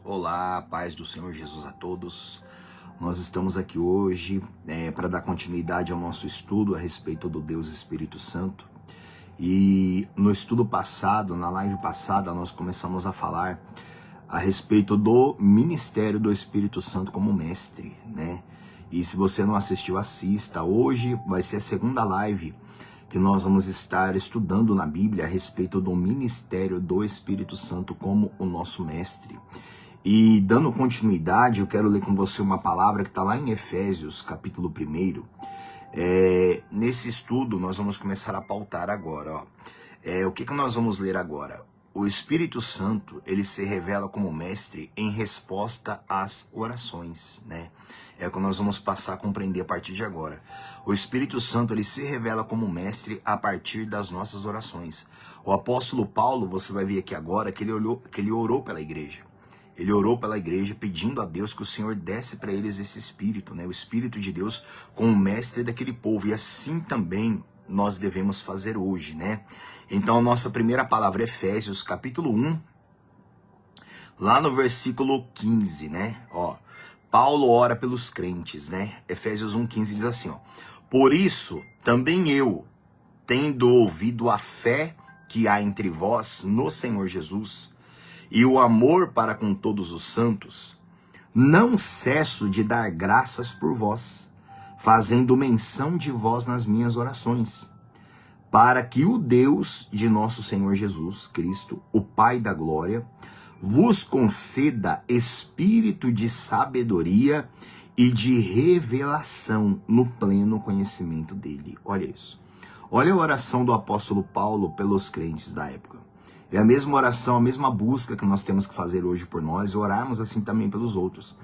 Olá, paz do Senhor Jesus a todos. Nós estamos aqui hoje para dar continuidade ao nosso estudo a respeito do Deus Espírito Santo. E no estudo passado, na live passada, nós começamos a falar a respeito do ministério do Espírito Santo como mestre, né? E se você não assistiu, assista. Hoje vai ser a segunda live que nós vamos estar estudando na Bíblia a respeito do ministério do Espírito Santo como o nosso mestre. E dando continuidade, eu quero ler com você uma palavra que está lá em Efésios, capítulo 1. Nesse estudo, nós vamos começar a pautar agora. O que nós vamos ler agora? O Espírito Santo, ele se revela como mestre em resposta às orações, né? É o que nós vamos passar a compreender a partir de agora. O Espírito Santo, ele se revela como mestre a partir das nossas orações. O apóstolo Paulo, você vai ver aqui agora, que ele orou pela igreja. Ele orou pela igreja pedindo a Deus que o Senhor desse para eles esse Espírito, né? O Espírito de Deus como mestre daquele povo. E assim também nós devemos fazer hoje, né? Então a nossa primeira palavra é Efésios, capítulo 1, lá no versículo 15, né? Paulo ora pelos crentes, né? Efésios 1,15 diz assim, por isso também eu, tendo ouvido a fé que há entre vós no Senhor Jesus, e o amor para com todos os santos, não cesso de dar graças por vós, fazendo menção de vós nas minhas orações, para que o Deus de nosso Senhor Jesus Cristo, o Pai da glória, vos conceda espírito de sabedoria e de revelação no pleno conhecimento dele. Olha isso. Olha a oração do apóstolo Paulo pelos crentes da época. É a mesma oração, a mesma busca que nós temos que fazer hoje por nós e orarmos assim também pelos outros.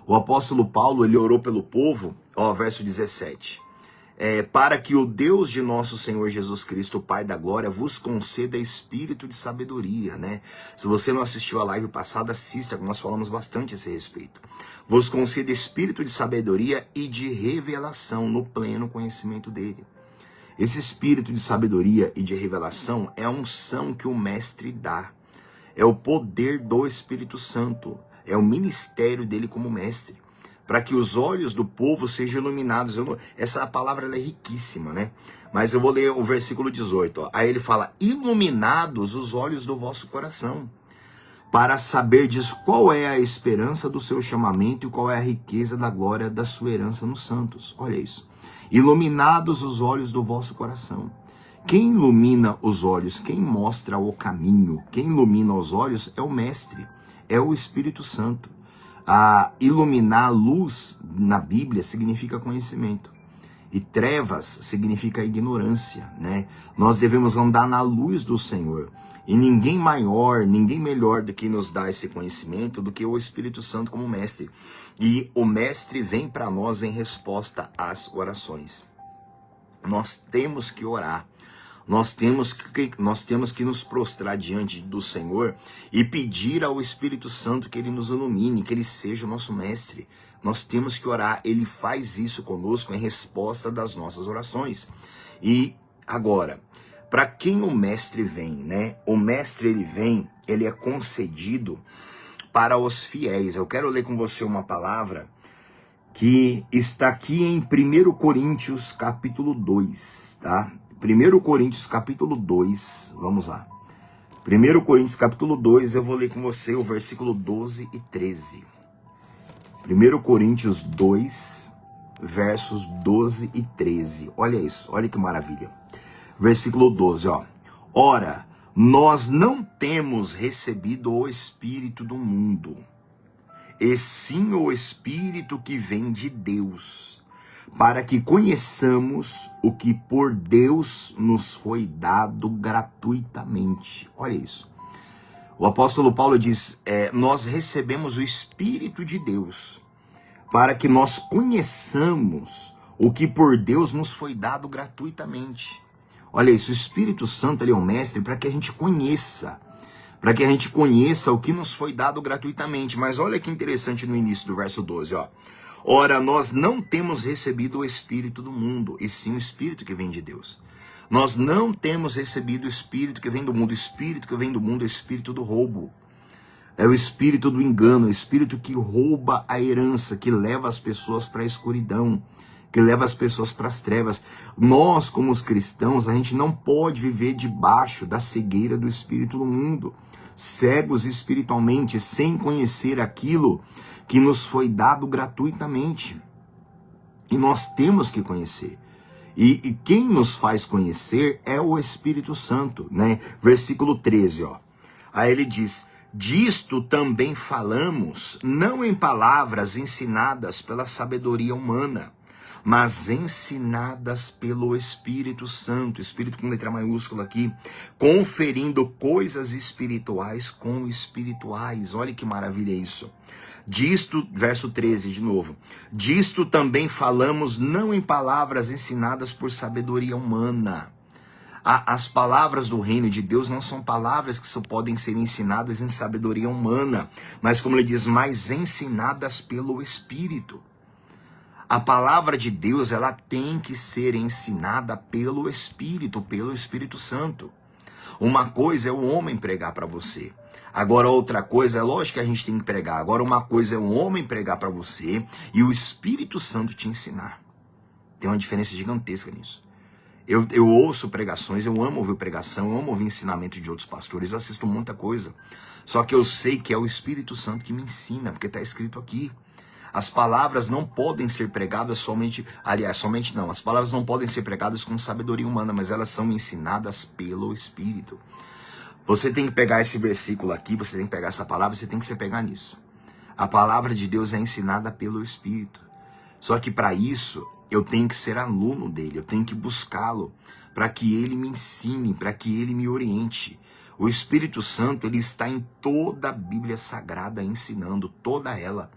O apóstolo Paulo, ele orou pelo povo, verso 17. Para que o Deus de nosso Senhor Jesus Cristo, o Pai da glória, vos conceda espírito de sabedoria, né? Se você não assistiu a live passada, assista, que nós falamos bastante a esse respeito. Vos conceda espírito de sabedoria e de revelação no pleno conhecimento dele. Esse espírito de sabedoria e de revelação é a unção que o mestre dá. É o poder do Espírito Santo. É o ministério dele como mestre. Para que os olhos do povo sejam iluminados. Essa palavra ela é riquíssima, né? Mas eu vou ler o versículo 18. Aí ele fala, iluminados os olhos do vosso coração, para saberdes qual é a esperança do seu chamamento e qual é a riqueza da glória da sua herança nos santos. Olha isso. Iluminados os olhos do vosso coração. Quem ilumina os olhos, quem mostra o caminho, quem ilumina os olhos é o mestre, é o Espírito Santo. Iluminar luz na Bíblia significa conhecimento. E trevas significa ignorância, né? Nós devemos andar na luz do Senhor. E ninguém maior, ninguém melhor do que nos dá esse conhecimento do que o Espírito Santo como mestre. E o mestre vem para nós em resposta às orações. Nós temos que orar. Nós temos que nos prostrar diante do Senhor e pedir ao Espírito Santo que ele nos ilumine, que ele seja o nosso mestre. Nós temos que orar. Ele faz isso conosco em resposta das nossas orações. E agora, para quem o mestre vem, né? O mestre ele é concedido para os fiéis. Eu quero ler com você uma palavra que está aqui em 1 Coríntios capítulo 2, tá? 1 Coríntios capítulo 2, vamos lá. 1 Coríntios capítulo 2, eu vou ler com você o versículo 12 e 13. 1 Coríntios 2, versos 12 e 13. Olha isso, olha que maravilha. Versículo 12, Ora, nós não temos recebido o Espírito do mundo, e sim o Espírito que vem de Deus, para que conheçamos o que por Deus nos foi dado gratuitamente. Olha isso. O apóstolo Paulo diz, nós recebemos o Espírito de Deus, para que nós conheçamos o que por Deus nos foi dado gratuitamente. Olha isso, o Espírito Santo ele é um mestre para que a gente conheça. Para que a gente conheça o que nos foi dado gratuitamente. Mas olha que interessante no início do verso 12, Ora, nós não temos recebido o Espírito do mundo, e sim o Espírito que vem de Deus. Nós não temos recebido o Espírito que vem do mundo. O Espírito que vem do mundo é o Espírito do roubo. É o espírito do engano, o espírito que rouba a herança, que leva as pessoas para a escuridão, que leva as pessoas para as trevas. Nós, como os cristãos, a gente não pode viver debaixo da cegueira do espírito do mundo, cegos espiritualmente, sem conhecer aquilo que nos foi dado gratuitamente. E nós temos que conhecer. E quem nos faz conhecer é o Espírito Santo, né? Versículo 13, ó. Aí ele diz: disto também falamos, não em palavras ensinadas pela sabedoria humana, mas ensinadas pelo Espírito Santo, Espírito com letra maiúscula aqui, conferindo coisas espirituais com espirituais. Olha que maravilha isso. Disto, verso 13 de novo, disto também falamos não em palavras ensinadas por sabedoria humana. As palavras do reino de Deus não são palavras que só podem ser ensinadas em sabedoria humana, mas como ele diz, mais ensinadas pelo Espírito. A palavra de Deus, ela tem que ser ensinada pelo Espírito Santo. Uma coisa é o homem pregar para você. Agora outra coisa, é lógico que a gente tem que pregar. Agora uma coisa é um homem pregar para você e o Espírito Santo te ensinar. Tem uma diferença gigantesca nisso. Eu ouço pregações, eu amo ouvir pregação, eu amo ouvir ensinamento de outros pastores, eu assisto muita coisa. Só que eu sei que é o Espírito Santo que me ensina, porque está escrito aqui. As palavras não podem ser pregadas somente, aliás, somente não, as palavras não podem ser pregadas com sabedoria humana, mas elas são ensinadas pelo Espírito. Você tem que pegar esse versículo aqui, você tem que pegar essa palavra, você tem que se pegar nisso. A palavra de Deus é ensinada pelo Espírito. Só que para isso, eu tenho que ser aluno dele, eu tenho que buscá-lo, para que ele me ensine, para que ele me oriente. O Espírito Santo, ele está em toda a Bíblia Sagrada, ensinando toda ela.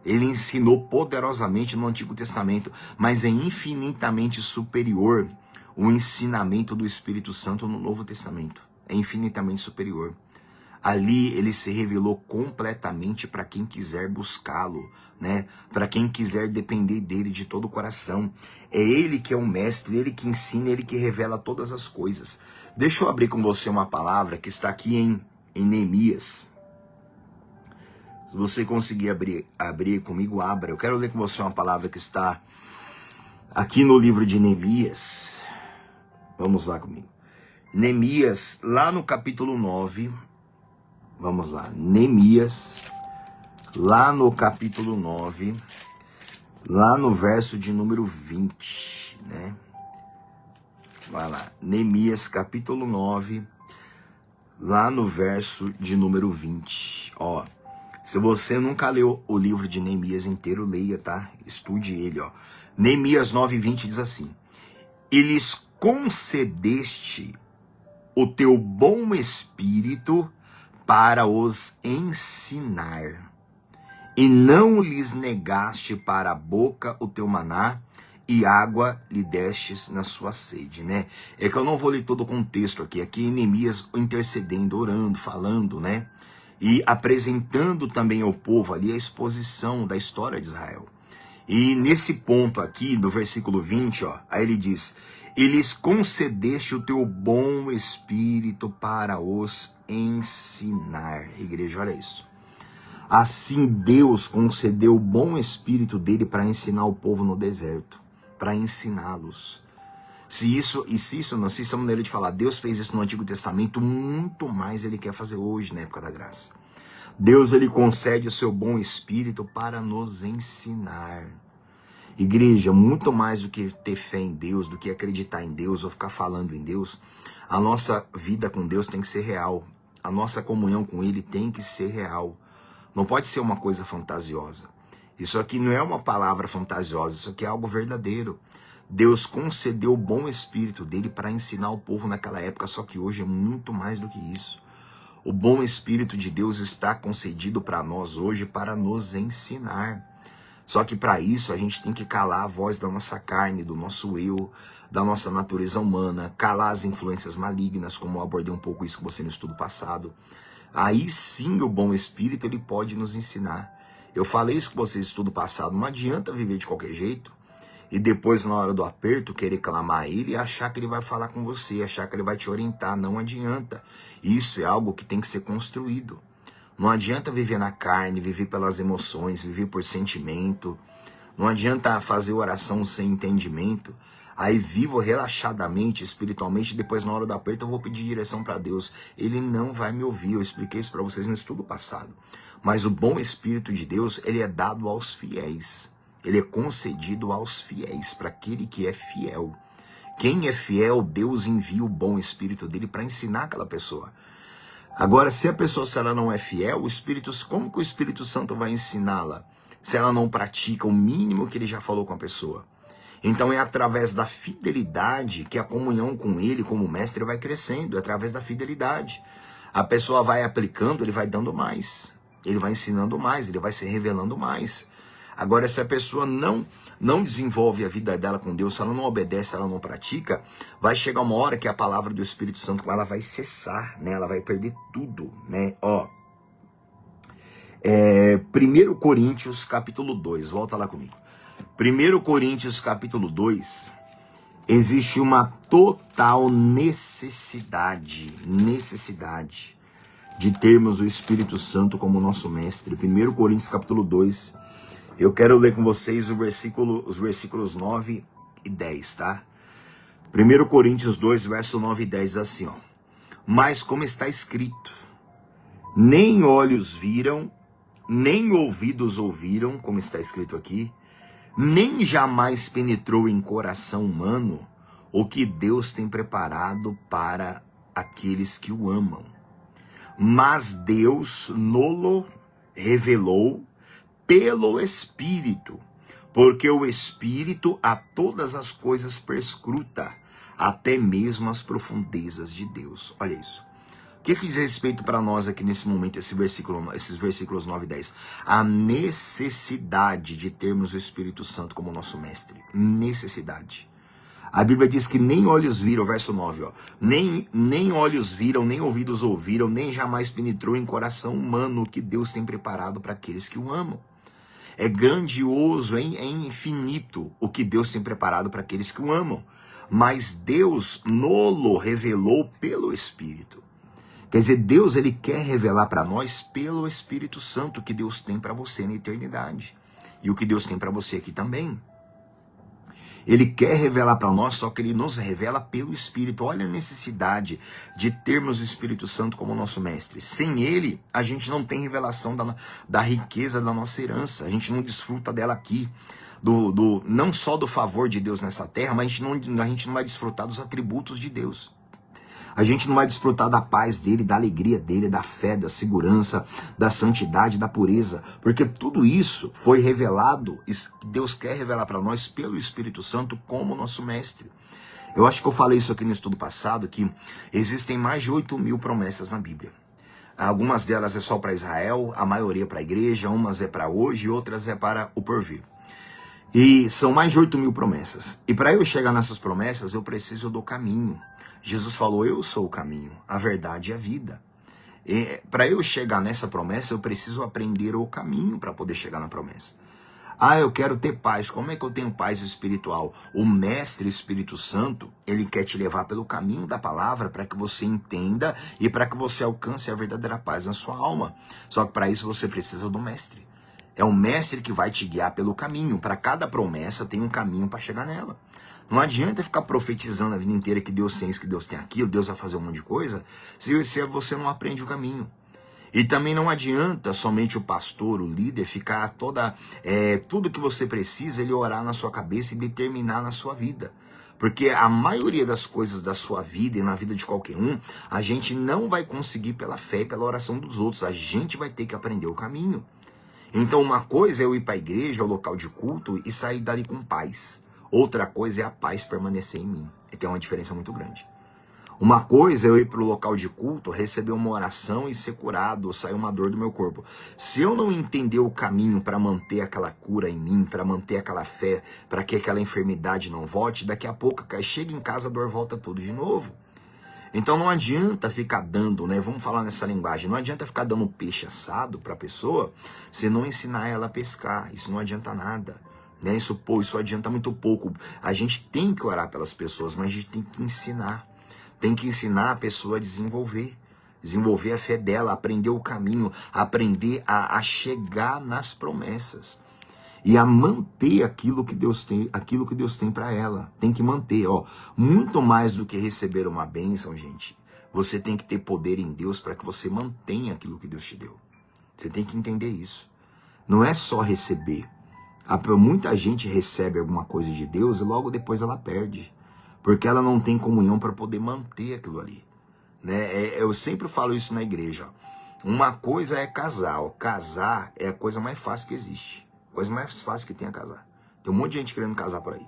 Ele ensinou poderosamente no Antigo Testamento, mas é infinitamente superior o ensinamento do Espírito Santo no Novo Testamento. É infinitamente superior. Ali ele se revelou completamente para quem quiser buscá-lo, né? Para quem quiser depender dele de todo o coração. É ele que é o mestre, ele que ensina, ele que revela todas as coisas. Deixa eu abrir com você uma palavra que está aqui em Neemias. Se você conseguir abrir comigo, abra. Eu quero ler com você uma palavra que está aqui no livro de Neemias. Vamos lá comigo. Neemias, lá no capítulo 9. Vamos lá. Neemias, lá no capítulo 9. Lá no verso de número 20, né? Vai lá. Neemias, capítulo 9. Lá no verso de número 20. Ó. Se você nunca leu o livro de Neemias inteiro, leia, tá? Estude ele, ó. Neemias 9:20 diz assim: e lhes concedeste o teu bom espírito para os ensinar, e não lhes negaste para a boca o teu maná, e água lhe destes na sua sede, né? É que eu não vou ler todo o contexto aqui. Aqui é Neemias intercedendo, orando, falando, né? E apresentando também ao povo ali a exposição da história de Israel. E nesse ponto aqui, no versículo 20, ó, aí ele diz: e lhes concedeste o teu bom espírito para os ensinar. Igreja, olha isso. Assim Deus concedeu o bom espírito dele para ensinar o povo no deserto, para ensiná-los. Se isso não é maneira de falar, Deus fez isso no Antigo Testamento, muito mais ele quer fazer hoje, na época da graça. Deus, ele concede o seu bom espírito para nos ensinar. Igreja, muito mais do que ter fé em Deus, do que acreditar em Deus ou ficar falando em Deus, a nossa vida com Deus tem que ser real. A nossa comunhão com ele tem que ser real. Não pode ser uma coisa fantasiosa. Isso aqui não é uma palavra fantasiosa, isso aqui é algo verdadeiro. Deus concedeu o bom espírito dele para ensinar o povo naquela época, só que hoje é muito mais do que isso. O bom espírito de Deus está concedido para nós hoje para nos ensinar. Só que para isso a gente tem que calar a voz da nossa carne, do nosso eu, da nossa natureza humana, calar as influências malignas, como eu abordei um pouco isso com você no estudo passado. Aí sim o bom espírito ele pode nos ensinar. Eu falei isso com vocês no estudo passado, não adianta viver de qualquer jeito e depois na hora do aperto querer clamar a ele e achar que ele vai falar com você, achar que ele vai te orientar. Não adianta. Isso é algo que tem que ser construído. Não adianta viver na carne, viver pelas emoções, viver por sentimento. Não adianta fazer oração sem entendimento. Aí vivo relaxadamente, espiritualmente, depois na hora do aperto eu vou pedir direção para Deus. Ele não vai me ouvir, eu expliquei isso para vocês no estudo passado. Mas o bom Espírito de Deus, ele é dado aos fiéis. Ele é concedido aos fiéis, para aquele que é fiel. Quem é fiel, Deus envia o bom Espírito dele para ensinar aquela pessoa. Agora, se a pessoa, se ela não é fiel, como que o Espírito Santo vai ensiná-la? Se ela não pratica o mínimo que ele já falou com a pessoa. Então é através da fidelidade que a comunhão com ele, como mestre, vai crescendo. É através da fidelidade. A pessoa vai aplicando, ele vai dando mais. Ele vai ensinando mais, ele vai se revelando mais. Agora, se a pessoa não desenvolve a vida dela com Deus, se ela não obedece, se ela não pratica, vai chegar uma hora que a palavra do Espírito Santo com ela vai cessar, né? Ela vai perder tudo, né? 1 Coríntios capítulo 2, volta lá comigo. 1 Coríntios capítulo 2, existe uma total necessidade de termos o Espírito Santo como nosso mestre. 1 Coríntios capítulo 2, eu quero ler com vocês os versículos 9 e 10, tá? 1 Coríntios 2, verso 9 e 10, assim, ó. Mas como está escrito, nem olhos viram, nem ouvidos ouviram, como está escrito aqui, nem jamais penetrou em coração humano o que Deus tem preparado para aqueles que o amam. Mas Deus nolo revelou pelo Espírito, porque o Espírito a todas as coisas perscruta, até mesmo as profundezas de Deus. Olha isso. O que diz respeito para nós aqui nesse momento, esses versículos 9 e 10? A necessidade de termos o Espírito Santo como nosso mestre. Necessidade. A Bíblia diz que nem olhos viram, verso 9, ó, nem olhos viram, nem ouvidos ouviram, nem jamais penetrou em coração humano o que Deus tem preparado para aqueles que o amam. É grandioso, é infinito o que Deus tem preparado para aqueles que o amam. Mas Deus nolo revelou pelo Espírito. Quer dizer, Deus, ele quer revelar para nós pelo Espírito Santo o que Deus tem para você na eternidade. E o que Deus tem para você aqui também. Ele quer revelar para nós, só que ele nos revela pelo Espírito. Olha a necessidade de termos o Espírito Santo como nosso mestre. Sem ele, a gente não tem revelação da riqueza da nossa herança. A gente não desfruta dela aqui. Não só do favor de Deus nessa terra, mas a gente não vai desfrutar dos atributos de Deus. A gente não vai desfrutar da paz dele, da alegria dele, da fé, da segurança, da santidade, da pureza. Porque tudo isso foi revelado, Deus quer revelar para nós pelo Espírito Santo como nosso mestre. Eu acho que eu falei isso aqui no estudo passado, que existem mais de 8.000 promessas na Bíblia. Algumas delas é só para Israel, a maioria para a igreja, umas é para hoje e outras é para o porvir. E são mais de 8.000 promessas. E para eu chegar nessas promessas, eu preciso do caminho. Jesus falou, eu sou o caminho, a verdade e a vida. Para eu chegar nessa promessa, eu preciso aprender o caminho para poder chegar na promessa. Ah, eu quero ter paz. Como é que eu tenho paz espiritual? O Mestre Espírito Santo, ele quer te levar pelo caminho da palavra para que você entenda e para que você alcance a verdadeira paz na sua alma. Só que para isso você precisa do Mestre. É o Mestre que vai te guiar pelo caminho. Para cada promessa tem um caminho para chegar nela. Não adianta ficar profetizando a vida inteira que Deus tem isso, que Deus tem aquilo, Deus vai fazer um monte de coisa, se você não aprende o caminho. E também não adianta somente o pastor, o líder, ficar tudo que você precisa, ele orar na sua cabeça e determinar na sua vida. Porque a maioria das coisas da sua vida e na vida de qualquer um, a gente não vai conseguir pela fé e pela oração dos outros, a gente vai ter que aprender o caminho. Então uma coisa é eu ir para a igreja, ao local de culto e sair dali com paz. Outra coisa é a paz permanecer em mim. Tem uma diferença muito grande. Uma coisa é eu ir para o local de culto, receber uma oração e ser curado, sair uma dor do meu corpo. Se eu não entender o caminho para manter aquela cura em mim, para manter aquela fé, para que aquela enfermidade não volte, daqui a pouco chega em casa, a dor volta tudo de novo. Então não adianta ficar dando, né? Vamos falar nessa linguagem. Não adianta ficar dando peixe assado para a pessoa se não ensinar ela a pescar. Isso não adianta nada. Né? Isso adianta muito pouco. A gente tem que orar pelas pessoas, mas a gente tem que ensinar. Tem que ensinar a pessoa a desenvolver. desenvolver a fé dela, aprender o caminho, aprender a chegar nas promessas e a manter aquilo que Deus tem para ela. Tem que manter, ó, muito mais do que receber uma bênção, gente. Você tem que ter poder em Deus para que você mantenha aquilo que Deus te deu. Você tem que entender isso. Não é só receber. Muita gente recebe alguma coisa de Deus e logo depois ela perde, porque ela não tem comunhão para poder manter aquilo ali, né? Eu sempre falo isso na igreja. Uma coisa é casar. Casar é a coisa mais fácil que existe. A coisa mais fácil que tem é casar. Tem um monte de gente querendo casar por aí.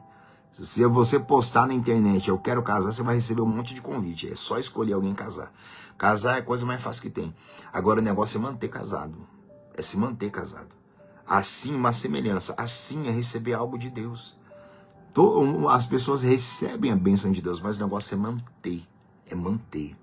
Se você postar na internet, eu quero casar, você vai receber um monte de convite. É só escolher alguém casar. Casar é a coisa mais fácil que tem. Agora o negócio é manter casado. É se manter casado. Assim, uma semelhança. Assim é receber algo de Deus. As pessoas recebem a bênção de Deus, mas o negócio é manter. É manter.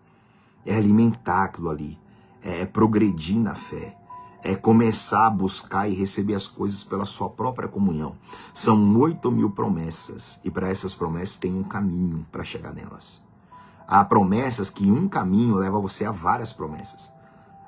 É alimentar aquilo ali. É progredir na fé. É começar a buscar e receber as coisas pela sua própria comunhão. São 8.000 promessas. E para essas promessas tem um caminho para chegar nelas. Há promessas que um caminho leva você a várias promessas.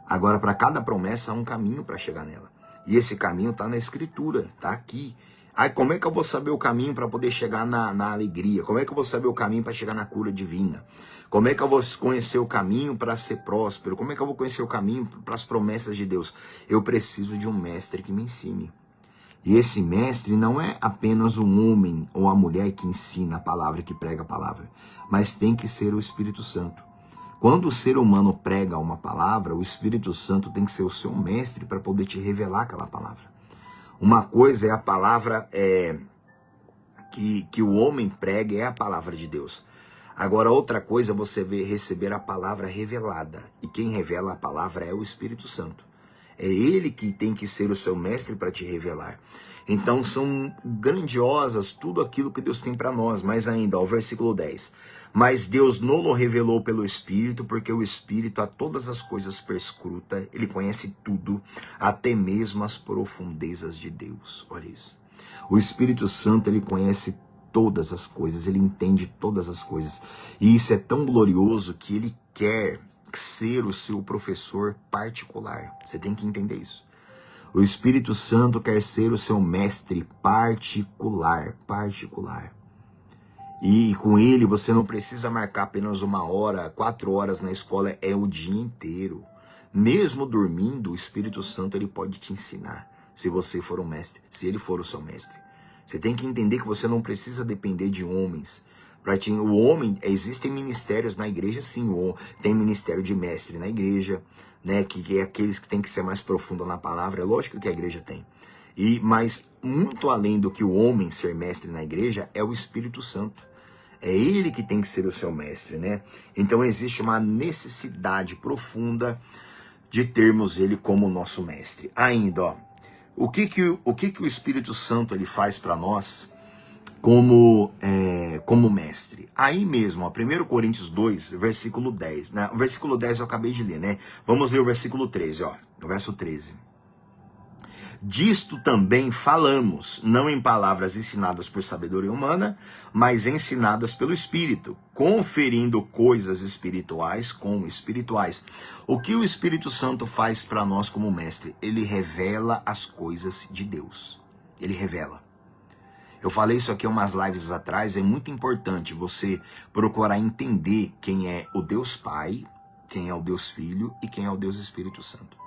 Agora, para cada promessa, há um caminho para chegar nela. E esse caminho está na Escritura, está aqui. Aí como é que eu vou saber o caminho para poder chegar na alegria? Como é que eu vou saber o caminho para chegar na cura divina? Como é que eu vou conhecer o caminho para ser próspero? Como é que eu vou conhecer o caminho para as promessas de Deus? Eu preciso de um mestre que me ensine. E esse mestre não é apenas um homem ou a mulher que ensina a palavra, que prega a palavra, mas tem que ser o Espírito Santo. Quando o ser humano prega uma palavra, o Espírito Santo tem que ser o seu mestre para poder te revelar aquela palavra. Uma coisa é a palavra que o homem prega, é a palavra de Deus. Agora, outra coisa é você receber a palavra revelada. E quem revela a palavra é o Espírito Santo. É ele que tem que ser o seu mestre para te revelar. Então, são grandiosas tudo aquilo que Deus tem para nós. Mas ainda, ó, o versículo 10. Mas Deus não o revelou pelo Espírito, porque o Espírito a todas as coisas perscruta. Ele conhece tudo, até mesmo as profundezas de Deus. Olha isso. O Espírito Santo, ele conhece todas as coisas, ele entende todas as coisas. E isso é tão glorioso que ele quer ser o seu professor particular. Você tem que entender isso. O Espírito Santo quer ser o seu mestre particular. E com ele você não precisa marcar apenas 1 hora, 4 horas na escola, é o dia inteiro. Mesmo dormindo, o Espírito Santo ele pode te ensinar, se você for um mestre, se ele for o seu mestre. Você tem que entender que você não precisa depender de homens. O homem, existem ministérios na igreja, sim, tem ministério de mestre na igreja, né, que é aqueles que tem que ser mais profundo na palavra, é lógico que a igreja tem. Mas muito além do que o homem ser mestre na igreja, é o Espírito Santo. É ele que tem que ser o seu mestre, né? Então existe uma necessidade profunda de termos ele como nosso mestre. Ainda, ó, o que o Espírito Santo ele faz para nós como mestre? Aí mesmo, ó, 1 Coríntios 2, versículo 10. Né? O versículo 10 eu acabei de ler, né? Vamos ler o versículo 13, ó. O verso 13. Disto também falamos, não em palavras ensinadas por sabedoria humana, mas ensinadas pelo Espírito, conferindo coisas espirituais com espirituais. O que o Espírito Santo faz para nós como mestre? Ele revela as coisas de Deus. Ele revela. Eu falei isso aqui umas lives atrás, é muito importante você procurar entender quem é o Deus Pai, quem é o Deus Filho e quem é o Deus Espírito Santo.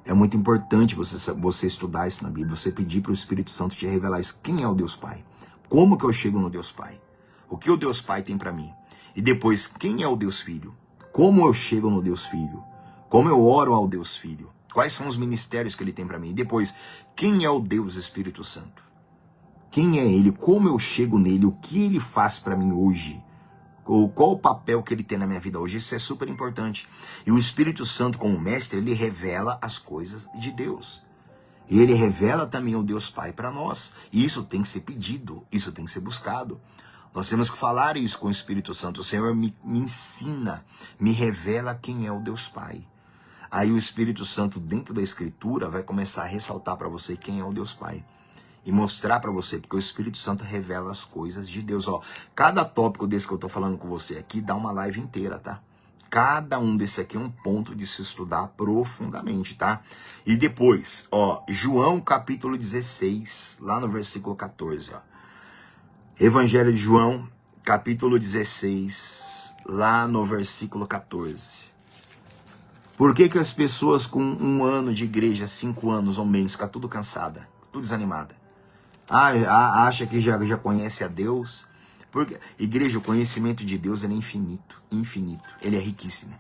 É muito importante você estudar isso na Bíblia, você pedir para o Espírito Santo te revelar isso. Quem é o Deus Pai? Como que eu chego no Deus Pai? O que o Deus Pai tem para mim? E depois, quem é o Deus Filho? Como eu chego no Deus Filho? Como eu oro ao Deus Filho? Quais são os ministérios que ele tem para mim? E depois, quem é o Deus Espírito Santo? Quem é ele? Como eu chego nele? O que ele faz para mim hoje? Qual o papel que ele tem na minha vida hoje? Isso é super importante. E o Espírito Santo, como mestre, ele revela as coisas de Deus. E ele revela também o Deus Pai para nós. E isso tem que ser pedido, isso tem que ser buscado. Nós temos que falar isso com o Espírito Santo. O Senhor me ensina, me revela quem é o Deus Pai. Aí o Espírito Santo, dentro da Escritura, vai começar a ressaltar para você quem é o Deus Pai. E mostrar para você, porque o Espírito Santo revela as coisas de Deus. Ó, cada tópico desse que eu tô falando com você aqui dá uma live inteira, tá? cada um desse aqui é um ponto de se estudar profundamente, tá? E depois, ó, João capítulo 16, lá no versículo 14, ó. Evangelho de João, capítulo 16, lá no versículo 14. Por que que as pessoas com 1 ano de igreja, 5 anos ou menos, ficam tudo cansada, tudo desanimada? Acha que já conhece a Deus? Porque, igreja, o conhecimento de Deus ele é infinito, infinito. Ele é riquíssimo.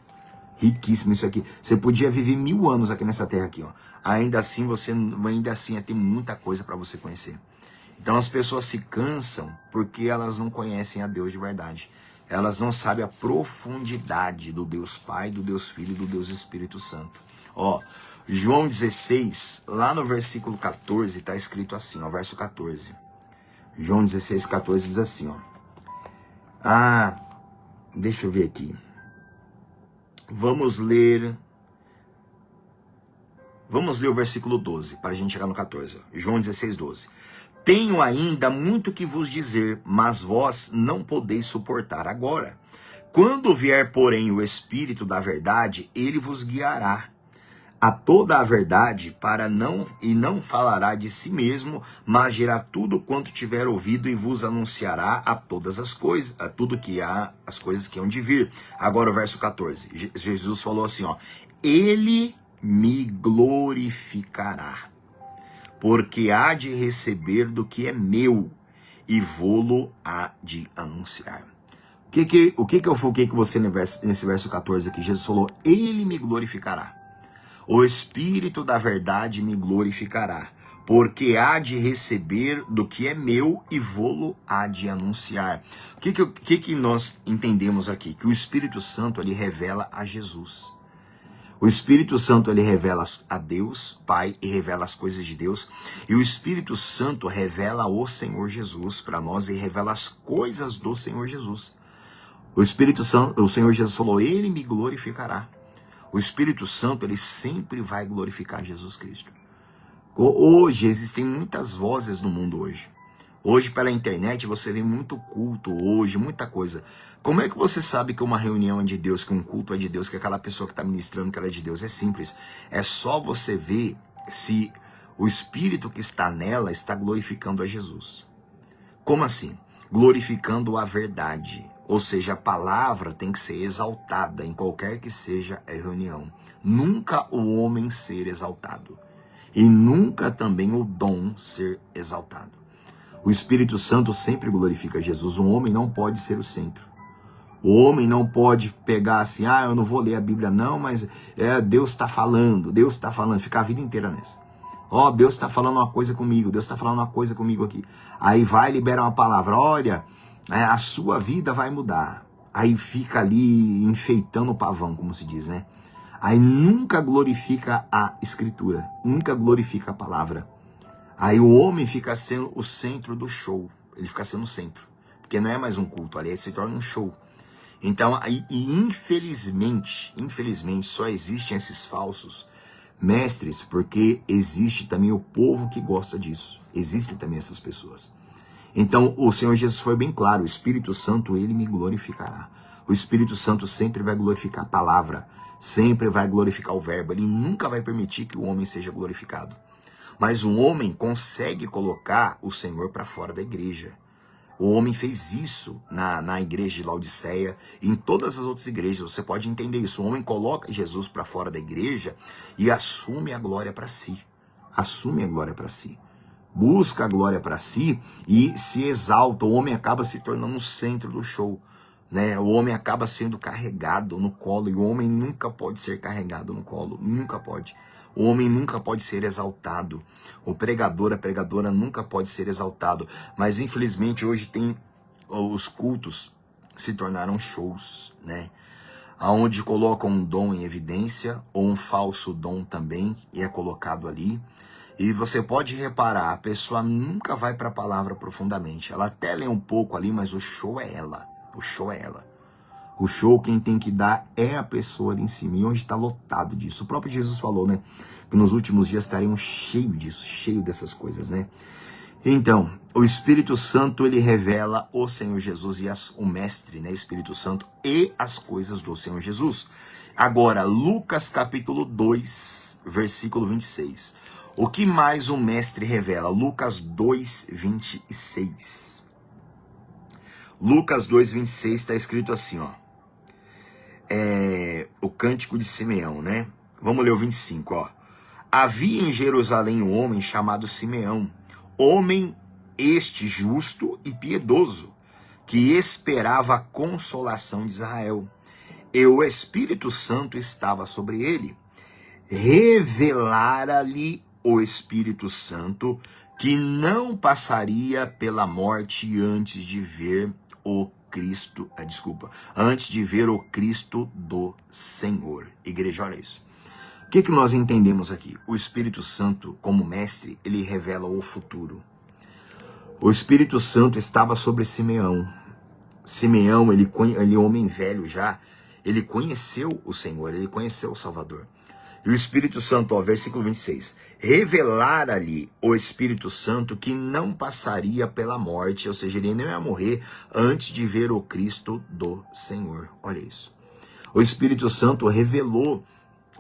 Riquíssimo isso aqui. Você podia viver 1000 anos aqui nessa terra aqui, ó. Ainda assim ia ter muita coisa para você conhecer. Então as pessoas se cansam porque elas não conhecem a Deus de verdade. Elas não sabem a profundidade do Deus Pai, do Deus Filho e do Deus Espírito Santo. Ó, João 16, lá no versículo 14, está escrito assim, ó, verso 14. João 16, 14 diz assim, ó. Deixa eu ver aqui. Vamos ler o versículo 12, para a gente chegar no 14. Ó. João 16, 12. Tenho ainda muito que vos dizer, mas vós não podeis suportar agora. Quando vier, porém, o Espírito da verdade, ele vos guiará a toda a verdade, não falará de si mesmo, mas dirá tudo quanto tiver ouvido e vos anunciará a todas as coisas, a tudo que há, as coisas que hão de vir. Agora o verso 14, Jesus falou assim, ó, ele me glorificará, porque há de receber do que é meu e vô-lo há de anunciar. O que eu foquei com você nesse verso 14 aqui? Jesus falou, ele me glorificará. O Espírito da verdade me glorificará, porque há de receber do que é meu e vô-lo há de anunciar. O que nós entendemos aqui? Que o Espírito Santo ele revela a Jesus. O Espírito Santo ele revela a Deus, Pai, e revela as coisas de Deus. E o Espírito Santo revela o Senhor Jesus para nós e revela as coisas do Senhor Jesus. O Espírito Santo, o Senhor Jesus falou, ele me glorificará. O Espírito Santo, ele sempre vai glorificar Jesus Cristo. Hoje, existem muitas vozes no mundo hoje. Hoje, pela internet, você vê muito culto hoje, muita coisa. Como é que você sabe que uma reunião é de Deus, que um culto é de Deus, que aquela pessoa que está ministrando que ela é de Deus? É simples. É só você ver se o Espírito que está nela está glorificando a Jesus. Como assim? Glorificando a verdade. Ou seja, a palavra tem que ser exaltada em qualquer que seja a reunião. Nunca o homem ser exaltado. E nunca também o dom ser exaltado. O Espírito Santo sempre glorifica Jesus. Um homem não pode ser o centro. O homem não pode pegar assim, eu não vou ler a Bíblia não, mas Deus está falando, ficar a vida inteira nessa. Deus está falando uma coisa comigo, Deus está falando uma coisa comigo aqui. Aí vai liberar uma palavra, olha, a sua vida vai mudar. Aí fica ali enfeitando o pavão, como se diz, né? Aí nunca glorifica a Escritura, nunca glorifica a palavra. Aí o homem fica sendo o centro do show, ele fica sendo o centro. Porque não é mais um culto, ali se torna um show. Então, infelizmente, só existem esses falsos mestres, porque existe também o povo que gosta disso. Existem também essas pessoas. Então, o Senhor Jesus foi bem claro, o Espírito Santo, ele me glorificará. O Espírito Santo sempre vai glorificar a palavra, sempre vai glorificar o verbo, ele nunca vai permitir que o homem seja glorificado. Mas um homem consegue colocar o Senhor para fora da igreja. O homem fez isso na igreja de Laodiceia e em todas as outras igrejas. Você pode entender isso. O homem coloca Jesus para fora da igreja e assume a glória para si. Assume a glória para si. Busca a glória para si e se exalta. O homem acaba se tornando o centro do show, né? O homem acaba sendo carregado no colo e o homem nunca pode ser carregado no colo. Nunca pode. O homem nunca pode ser exaltado. O pregador, a pregadora nunca pode ser exaltado. Mas infelizmente hoje os cultos se tornaram shows, né? Onde colocam um dom em evidência ou um falso dom também e é colocado ali. E você pode reparar, a pessoa nunca vai para a palavra profundamente. Ela até lê um pouco ali, mas o show é ela. O show é ela. O show quem tem que dar é a pessoa ali em cima. E hoje está lotado disso. O próprio Jesus falou, né? Que nos últimos dias estaremos cheios disso, cheio dessas coisas, né? Então, o Espírito Santo, ele revela o Senhor Jesus e o Mestre, né, Espírito Santo, e as coisas do Senhor Jesus. Agora, Lucas capítulo 2, versículo 26. O que mais o Mestre revela? Lucas 2, 26. Lucas 2, 26 está escrito assim, ó. O cântico de Simeão, né? Vamos ler o 25, ó. Havia em Jerusalém um homem chamado Simeão, homem este justo e piedoso, que esperava a consolação de Israel. E o Espírito Santo estava sobre ele. Revelara-lhe o Espírito Santo que não passaria pela morte antes de ver o Cristo, antes de ver o Cristo do Senhor. Igreja, olha isso. O que nós entendemos aqui? O Espírito Santo, como mestre, ele revela o futuro. O Espírito Santo estava sobre Simeão. Simeão, ele é homem velho já, ele conheceu o Senhor, ele conheceu o Salvador. E o Espírito Santo, ó, versículo 26, revelara-lhe o Espírito Santo que não passaria pela morte, ou seja, ele não ia morrer antes de ver o Cristo do Senhor. Olha isso. O Espírito Santo revelou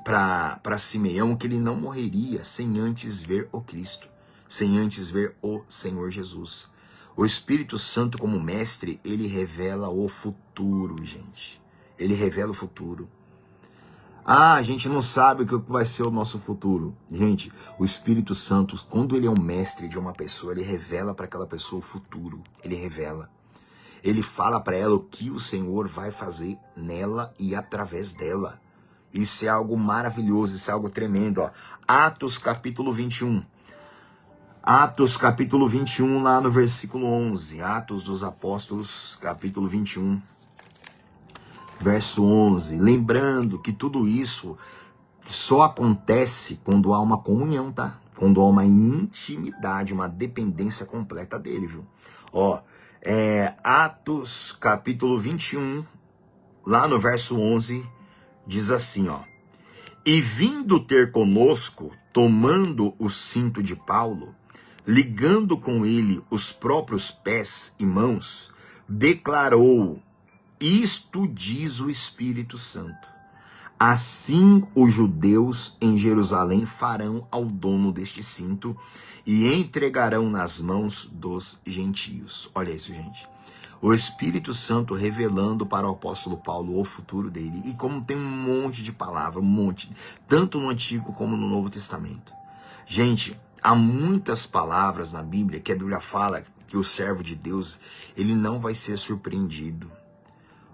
para Simeão que ele não morreria sem antes ver o Cristo, sem antes ver o Senhor Jesus. O Espírito Santo, como mestre, ele revela o futuro, gente. Ele revela o futuro. Ah, a gente não sabe o que vai ser o nosso futuro. Gente, o Espírito Santo, quando ele é um mestre de uma pessoa, ele revela para aquela pessoa o futuro. Ele revela. Ele fala para ela o que o Senhor vai fazer nela e através dela. Isso é algo maravilhoso, isso é algo tremendo, ó. Atos capítulo 21. Atos capítulo 21, lá no versículo 11. Atos dos Apóstolos, capítulo 21, verso 11. Lembrando que tudo isso só acontece quando há uma comunhão, tá? Quando há uma intimidade, uma dependência completa dele, viu? Ó, Atos capítulo 21, lá no verso 11, diz assim, ó. E vindo ter conosco, tomando o cinto de Paulo, ligando com ele os próprios pés e mãos, declarou: isto diz o Espírito Santo. Assim os judeus em Jerusalém farão ao dono deste cinto e entregarão nas mãos dos gentios. Olha isso, gente. O Espírito Santo revelando para o apóstolo Paulo o futuro dele. E como tem um monte de palavra, um monte, tanto no Antigo como no Novo Testamento. Gente, há muitas palavras na Bíblia que a Bíblia fala que o servo de Deus, ele não vai ser surpreendido.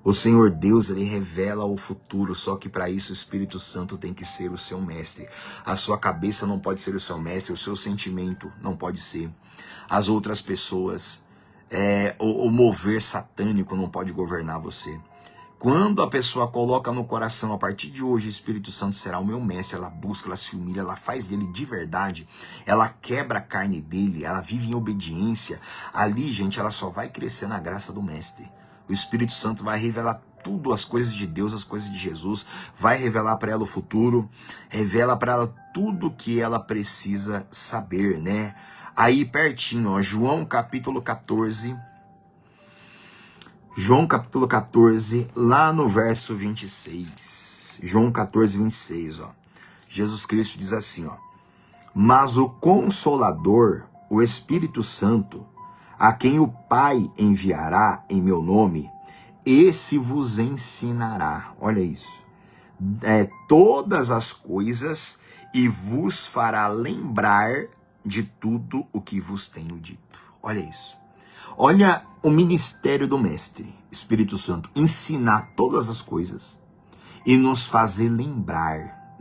O Senhor Deus, ele revela o futuro, só que para isso o Espírito Santo tem que ser o seu mestre. A sua cabeça não pode ser o seu mestre, o seu sentimento não pode ser. As outras pessoas, o mover satânico não pode governar você. Quando a pessoa coloca no coração, a partir de hoje o Espírito Santo será o meu mestre, ela busca, ela se humilha, ela faz dele de verdade, ela quebra a carne dele, ela vive em obediência. Ali, gente, ela só vai crescer na graça do mestre. O Espírito Santo vai revelar tudo, as coisas de Deus, as coisas de Jesus, vai revelar para ela o futuro, revela para ela tudo que ela precisa saber, né? Aí pertinho, ó, João capítulo 14, lá no verso 26, João 14, 26, ó, Jesus Cristo diz assim, ó, mas o Consolador, o Espírito Santo, a quem o Pai enviará em meu nome, esse vos ensinará, olha isso, todas as coisas e vos fará lembrar de tudo o que vos tenho dito. Olha isso. Olha o ministério do Mestre, Espírito Santo, ensinar todas as coisas e nos fazer lembrar,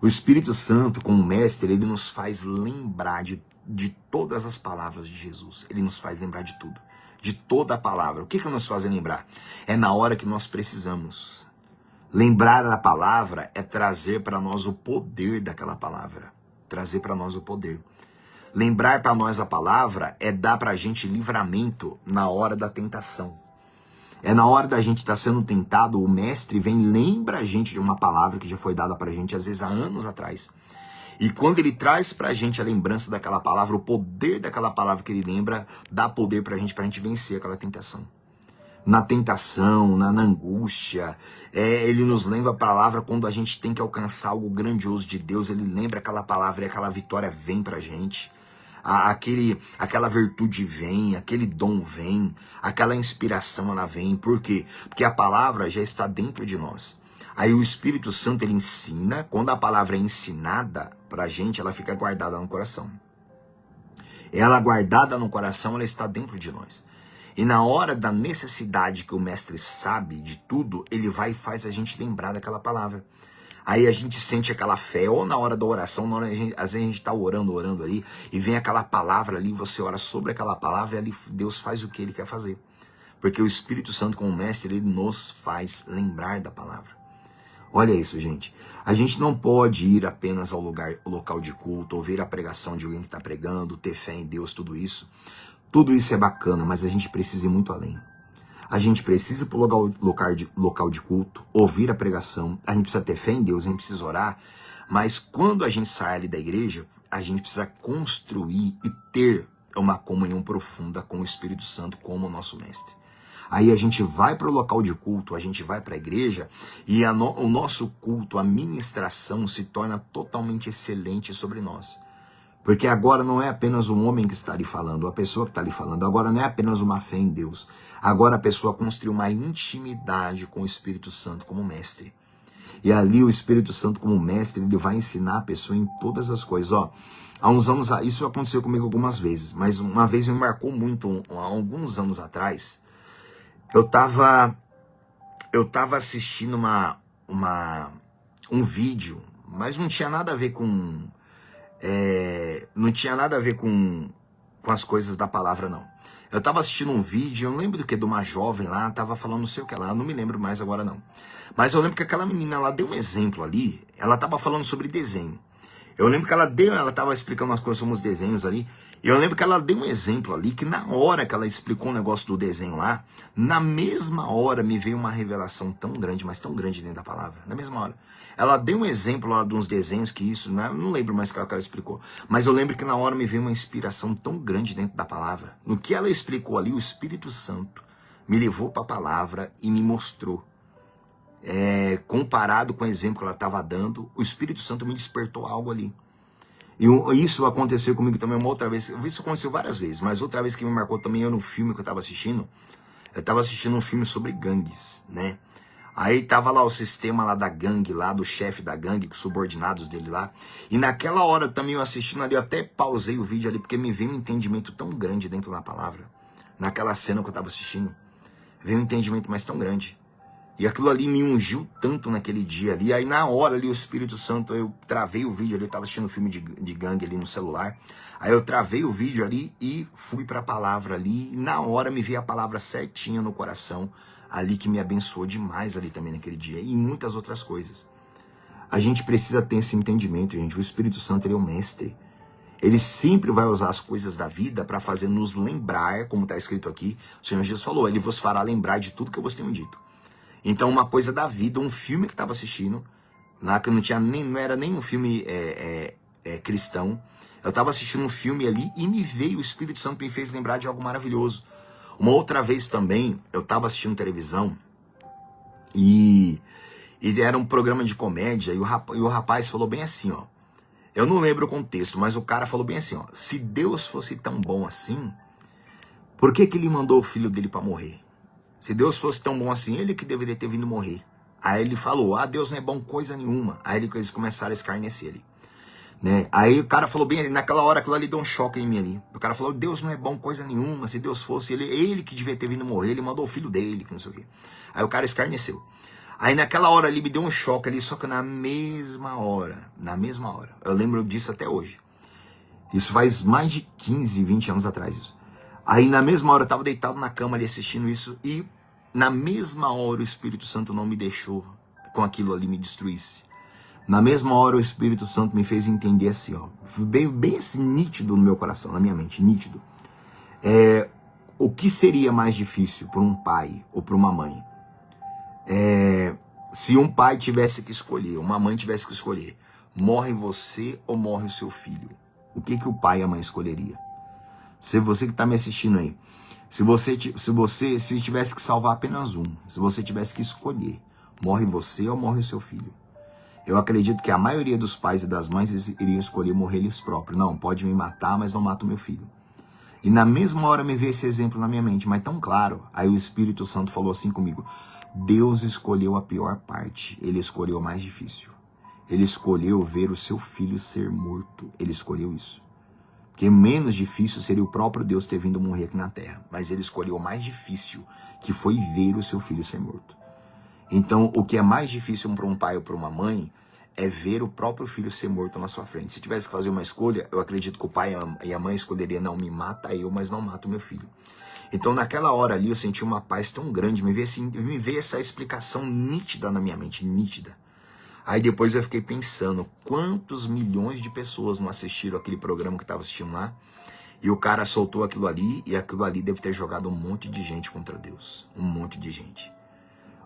O Espírito Santo, como Mestre, ele nos faz lembrar de todas as palavras de Jesus. Ele nos faz lembrar de tudo, de toda a palavra. O que nos faz lembrar? É na hora que nós precisamos. Lembrar da palavra é trazer para nós o poder daquela palavra. Trazer para nós o poder. Lembrar para nós a palavra é dar para a gente livramento na hora da tentação. É na hora da gente estar sendo tentado, o mestre vem e lembra a gente de uma palavra que já foi dada para a gente, às vezes há anos atrás. E quando ele traz pra gente a lembrança daquela palavra, o poder daquela palavra que ele lembra, dá poder pra gente vencer aquela tentação. Na tentação, na angústia, ele nos lembra a palavra quando a gente tem que alcançar algo grandioso de Deus, ele lembra aquela palavra e aquela vitória vem pra gente. Aquela virtude vem, aquele dom vem, aquela inspiração ela vem. Por quê? Porque a palavra já está dentro de nós. Aí o Espírito Santo ele ensina, quando a palavra é ensinada pra gente, ela fica guardada no coração. Ela guardada no coração, ela está dentro de nós. E na hora da necessidade que o mestre sabe de tudo, ele vai e faz a gente lembrar daquela palavra. Aí a gente sente aquela fé, ou na hora da oração, às vezes a gente está orando ali, e vem aquela palavra ali, você ora sobre aquela palavra, e ali Deus faz o que ele quer fazer. Porque o Espírito Santo, como mestre, ele nos faz lembrar da palavra. Olha isso, gente. A gente não pode ir apenas ao local de culto, ouvir a pregação de alguém que está pregando, ter fé em Deus, tudo isso. Tudo isso é bacana, mas a gente precisa ir muito além. A gente precisa ir para o local de culto, ouvir a pregação, a gente precisa ter fé em Deus, a gente precisa orar, mas quando a gente sai ali da igreja, a gente precisa construir e ter uma comunhão profunda com o Espírito Santo como nosso mestre. Aí a gente vai para o local de culto, a gente vai para a igreja e o nosso culto, a ministração se torna totalmente excelente sobre nós. Porque agora não é apenas um homem que está ali falando, a pessoa que está ali falando. Agora não é apenas uma fé em Deus. Agora a pessoa construiu uma intimidade com o Espírito Santo como mestre. E ali o Espírito Santo como mestre, ele vai ensinar a pessoa em todas as coisas. Ó, há uns anos, isso aconteceu comigo algumas vezes, mas uma vez me marcou muito, há alguns anos atrás, eu tava assistindo um vídeo, mas não tinha nada a ver com... não tinha nada a ver com as coisas da palavra, não. Eu tava assistindo um vídeo, eu não lembro do que, de uma jovem lá, tava falando não sei o que lá, eu não me lembro mais agora não. Mas eu lembro que aquela menina, ela deu um exemplo ali, ela tava falando sobre desenho. Eu lembro que ela tava explicando umas coisas sobre os desenhos ali, e eu lembro que ela deu um exemplo ali, que na hora que ela explicou o negócio do desenho lá, na mesma hora me veio uma revelação tão grande, mas tão grande dentro da palavra, na mesma hora. Ela deu um exemplo lá de uns desenhos que isso, né, eu não lembro mais o que ela explicou, mas eu lembro que na hora me veio uma inspiração tão grande dentro da palavra. No que ela explicou ali, o Espírito Santo me levou para a palavra e me mostrou. Comparado com o exemplo que ela estava dando, o Espírito Santo me despertou algo ali. E isso aconteceu comigo também uma outra vez. Isso aconteceu várias vezes, mas outra vez que me marcou também era um filme que eu estava assistindo. Eu estava assistindo um filme sobre gangues, né? Aí tava lá o sistema lá da gangue, lá do chefe da gangue, com os subordinados dele lá. E naquela hora também eu assistindo ali, eu até pausei o vídeo ali, porque me veio um entendimento tão grande dentro da palavra. Naquela cena que eu estava assistindo, veio um entendimento mais tão grande. E aquilo ali me ungiu tanto naquele dia ali. Aí na hora ali o Espírito Santo, eu travei o vídeo ali, eu tava assistindo um filme de gangue ali no celular. Aí eu travei o vídeo ali e fui para a palavra ali. E na hora me veio a palavra certinha no coração ali, que me abençoou demais ali também naquele dia. E muitas outras coisas. A gente precisa ter esse entendimento, gente. O Espírito Santo, ele é o mestre. Ele sempre vai usar as coisas da vida para fazer nos lembrar, como está escrito aqui. O Senhor Jesus falou, ele vos fará lembrar de tudo que eu vos tenho dito. Então, uma coisa da vida, um filme que eu estava assistindo, lá que não era nem um filme cristão, eu estava assistindo um filme ali e me veio, o Espírito Santo me fez lembrar de algo maravilhoso. Uma outra vez também, eu estava assistindo televisão e era um programa de comédia e o rapaz falou bem assim, ó. Eu não lembro o contexto, mas o cara falou bem assim, ó. Se Deus fosse tão bom assim, por que ele mandou o filho dele para morrer? Se Deus fosse tão bom assim, ele que deveria ter vindo morrer. Aí ele falou, Deus não é bom coisa nenhuma. Aí eles começaram a escarnecer ele. Né? Aí o cara falou bem, naquela hora aquilo ali deu um choque em mim ali. O cara falou, Deus não é bom coisa nenhuma. Se Deus fosse, ele que devia ter vindo morrer, ele mandou o filho dele, que não sei o quê. Aí o cara escarneceu. Aí naquela hora ali me deu um choque ali, só que na mesma hora, eu lembro disso até hoje. Isso faz mais de 15, 20 anos atrás isso. Aí na mesma hora eu tava deitado na cama ali assistindo isso e na mesma hora o Espírito Santo não me deixou com aquilo ali me destruísse. Na mesma hora o Espírito Santo me fez entender assim, ó, bem assim, nítido no meu coração, na minha mente, nítido. O que seria mais difícil para um pai ou para uma mãe? Se um pai tivesse que escolher, uma mãe tivesse que escolher, morre você ou morre o seu filho? O que o pai e a mãe escolheria? Se você que está me assistindo aí, se tivesse que salvar apenas um, se você tivesse que escolher, morre você ou morre o seu filho? Eu acredito que a maioria dos pais e das mães iriam escolher morrer eles próprios. Não, pode me matar, mas não mata o meu filho. E na mesma hora me veio esse exemplo na minha mente, mas tão claro. Aí o Espírito Santo falou assim comigo: Deus escolheu a pior parte, ele escolheu o mais difícil. Ele escolheu ver o seu filho ser morto, ele escolheu isso. Porque menos difícil seria o próprio Deus ter vindo morrer aqui na terra. Mas ele escolheu o mais difícil, que foi ver o seu filho ser morto. Então, o que é mais difícil para um pai ou para uma mãe é ver o próprio filho ser morto na sua frente. Se tivesse que fazer uma escolha, eu acredito que o pai e a mãe escolheriam: não, me mata eu, mas não mata o meu filho. Então, naquela hora ali, eu senti uma paz tão grande, me veio essa explicação nítida na minha mente, nítida. Aí depois eu fiquei pensando, quantos milhões de pessoas não assistiram aquele programa que estava assistindo lá? E o cara soltou aquilo ali, e aquilo ali deve ter jogado um monte de gente contra Deus. Um monte de gente.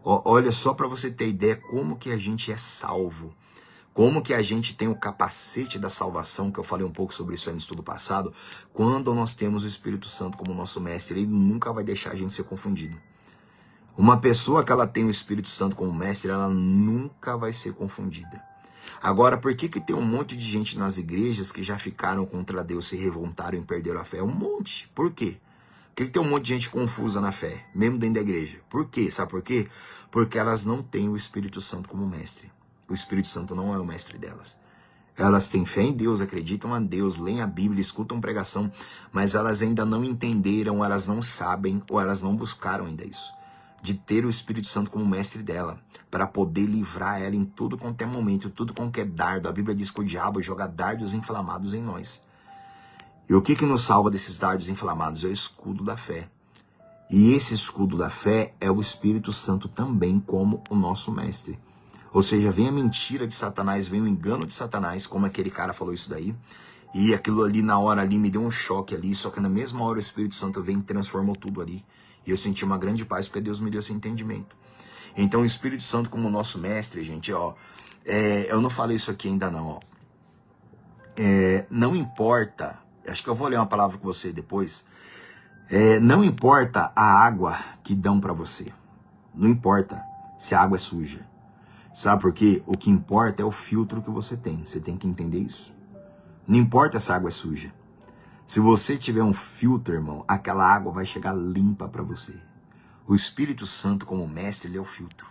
Olha, só para você ter ideia como que a gente é salvo. Como que a gente tem o capacete da salvação, que eu falei um pouco sobre isso aí no estudo passado. Quando nós temos o Espírito Santo como nosso mestre, ele nunca vai deixar a gente ser confundido. Uma pessoa que ela tem o Espírito Santo como mestre, ela nunca vai ser confundida. Agora, por que tem um monte de gente nas igrejas que já ficaram contra Deus, se revoltaram e perderam a fé? Um monte. Por quê? Por que tem um monte de gente confusa na fé, mesmo dentro da igreja? Por quê? Sabe por quê? Porque elas não têm o Espírito Santo como mestre. O Espírito Santo não é o mestre delas. Elas têm fé em Deus, acreditam em Deus, leem a Bíblia, escutam pregação, mas elas ainda não entenderam, elas não sabem, ou elas não buscaram ainda isso. De ter o Espírito Santo como mestre dela, para poder livrar ela em tudo quanto é momento, tudo quanto é dardo. A Bíblia diz que o diabo joga dardos inflamados em nós. E o que nos salva desses dardos inflamados? É o escudo da fé. E esse escudo da fé é o Espírito Santo também como o nosso mestre. Ou seja, vem a mentira de Satanás, vem o engano de Satanás, como aquele cara falou isso daí. E aquilo ali na hora ali me deu um choque ali, só que na mesma hora o Espírito Santo vem e transformou tudo ali. E eu senti uma grande paz, porque Deus me deu esse entendimento. Então o Espírito Santo como nosso mestre, gente, ó, eu não falei isso aqui ainda não, ó. Não importa, acho que eu vou ler uma palavra com você depois. Não importa a água que dão para você. Não importa se a água é suja. Sabe por quê? O que importa é o filtro que você tem. Você tem que entender isso. Não importa se a água é suja. Se você tiver um filtro, irmão, aquela água vai chegar limpa para você. O Espírito Santo, como mestre, ele é o filtro.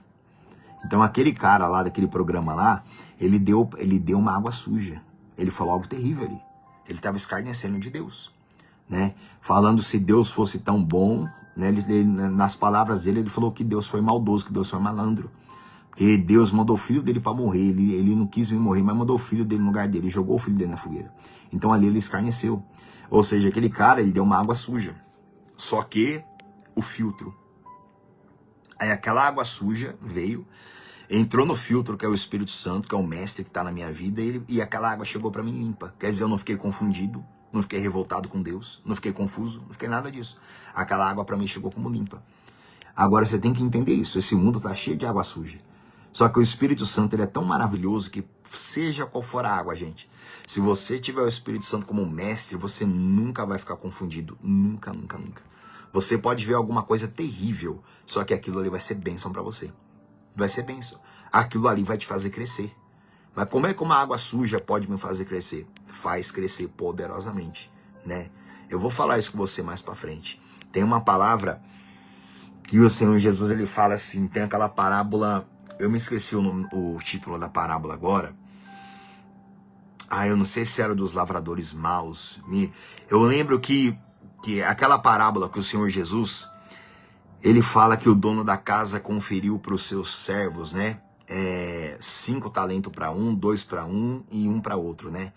Então aquele cara lá, daquele programa lá, ele deu uma água suja. Ele falou algo terrível ali. Ele estava escarnecendo de Deus, né? Falando se Deus fosse tão bom, né? Nas palavras dele, ele falou que Deus foi maldoso, que Deus foi malandro. Porque Deus mandou o filho dele para morrer. Ele não quis vir morrer, mas mandou o filho dele no lugar dele. Jogou o filho dele na fogueira. Então ali ele escarneceu. Ou seja, aquele cara, ele deu uma água suja. Só que o filtro. Aí aquela água suja veio, entrou no filtro, que é o Espírito Santo, que é o mestre que está na minha vida, e aquela água chegou para mim limpa. Quer dizer, eu não fiquei confundido, não fiquei revoltado com Deus, não fiquei confuso, não fiquei nada disso. Aquela água para mim chegou como limpa. Agora você tem que entender isso, esse mundo está cheio de água suja. Só que o Espírito Santo, ele é tão maravilhoso que seja qual for a água, gente, se você tiver o Espírito Santo como mestre, você nunca vai ficar confundido. Nunca, nunca, nunca. Você pode ver alguma coisa terrível, só que aquilo ali vai ser bênção para você. Vai ser bênção. Aquilo ali vai te fazer crescer. Mas como é que uma água suja pode me fazer crescer? Faz crescer poderosamente, né? Eu vou falar isso com você mais para frente. Tem uma palavra que o Senhor Jesus, ele fala assim, tem aquela parábola, eu me esqueci o título da parábola agora. Eu não sei se era dos lavradores maus. Eu lembro que aquela parábola que o Senhor Jesus, ele fala que o dono da casa conferiu para os seus servos, né? 5 talentos para um, 2 para um e 1 para outro, né?